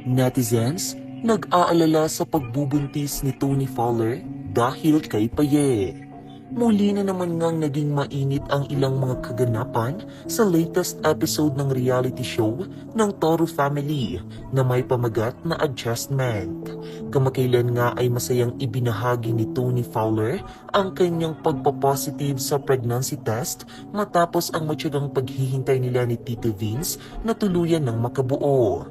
Netizens, nag-aalala sa pagbubuntis ni Tony Fowler dahil kay Paye. Muli na naman ngang naging mainit ang ilang mga kaganapan sa latest episode ng reality show ng Toro Family na may pamagat na adjustment. Kamakailan nga ay masayang ibinahagi ni Tony Fowler ang kanyang pagpapositive sa pregnancy test matapos ang matyagang paghihintay nila ni Tito Vince na tuluyan ng makabuo.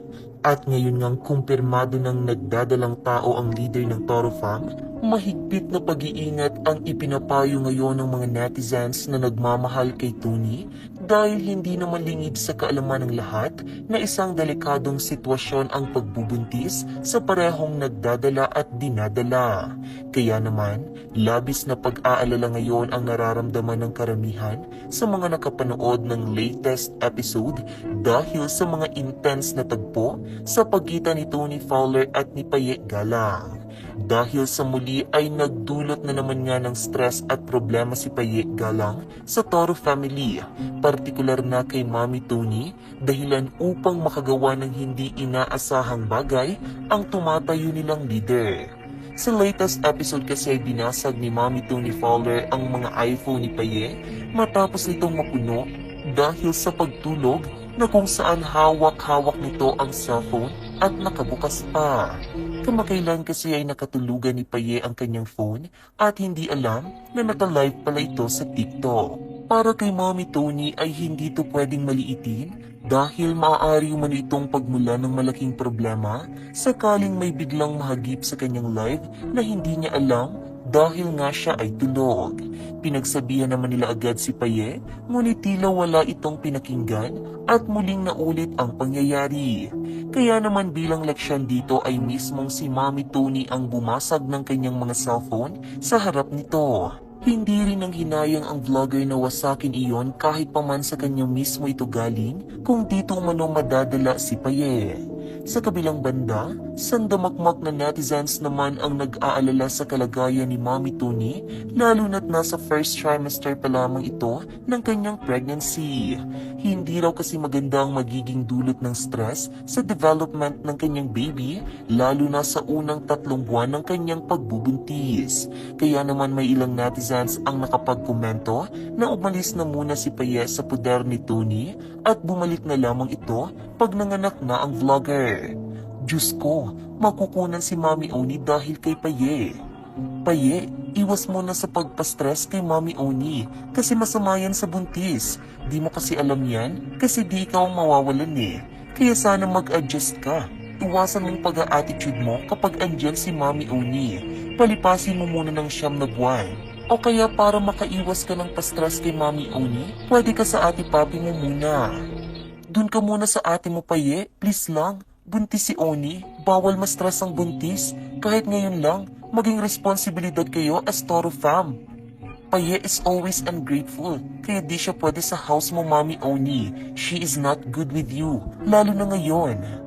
At ngayon ngang kumpirmado ng nagdadalang tao ang leader ng Toro Fam, mahigpit na pag-iingat ang ipinapayo ngayon ng mga netizens na nagmamahal kay Tony dahil hindi naman lingid sa kaalaman ng lahat na isang delikadong sitwasyon ang pagbubuntis sa parehong nagdadala at dinadala. Kaya naman, labis na pag-aalala ngayon ang nararamdaman ng karamihan sa mga nakapanood ng latest episode dahil sa mga intense na tagpo sa pagitan ni Tony Fowler at ni Paye Galang. Dahil sa muli ay nagdulot na naman nga ng stress at problema si Paye Galang sa Toro Family, partikular na kay Mami Tony, dahilan upang makagawa ng hindi inaasahang bagay ang tumatayo nilang leader. Sa latest episode kasi ay binasag ni Mami Tony Fowler ang mga iPhone ni Paye matapos nitong mapuno dahil sa pagtulog na kung saan hawak-hawak nito ang cellphone at nakabukas pa. Kamakailan kasi ay nakatulugan ni Paye ang kanyang phone at hindi alam na naka-live pala ito sa TikTok. Para kay Mommy Tony ay hindi ito pwedeng maliitin dahil maaari man itong pagmula ng malaking problema sakaling may biglang mahagip sa kanyang live na hindi niya alam dahil nga siya ay tulog. Pinagsabihan naman nila agad si Paye, ngunit tila wala itong pinakinggan at muling naulit ang pangyayari. Kaya naman bilang leksyon dito ay mismong si Mommy Tony ang bumasag ng kanyang mga cellphone sa harap nito. Hindi rin ang hinayang ang vlogger na wasakin iyon kahit paman sa kanya mismo ito galing kung dito umano madadala si Paye. Sa kabilang banda, sandamakmak na netizens naman ang nag-aalala sa kalagayan ni Mommy Tony lalo na't nasa first trimester pa lamang ito ng kanyang pregnancy. Hindi raw kasi maganda ang magiging dulot ng stress sa development ng kanyang baby lalo na sa unang 3 buwan ng kanyang pagbubuntis. Kaya naman may ilang netizens ang nakapagkomento na umalis na muna si Paye sa puder ni Tony at bumalik na lamang ito pag nanganak na ang vlogger. Diyos ko, makukunan si Mami Oni dahil kay Paye. Paye, iwas mo na sa pagpastress kay Mami Oni kasi masama yan sa buntis. Di mo kasi alam yan kasi di ikaw ang mawawalan eh. Kaya sana mag-adjust ka. Iwasan mong pag-a-attitude mo kapag andyan si Mami Oni. Palipasin mo muna ng 9 na buwan. O kaya para makaiwas ka ng pastress kay Mami Oni, pwede ka sa ate papi mo muna. Dun ka muna sa ate mo Paye, please lang. Buntis si Oni, bawal ma-stress ang buntis. Kahit ngayon lang, maging responsibilidad kayo as Toro Fam. Paye is always ungrateful, kaya di siya pwede sa house mo Mami Oni. She is not good with you, lalo na ngayon.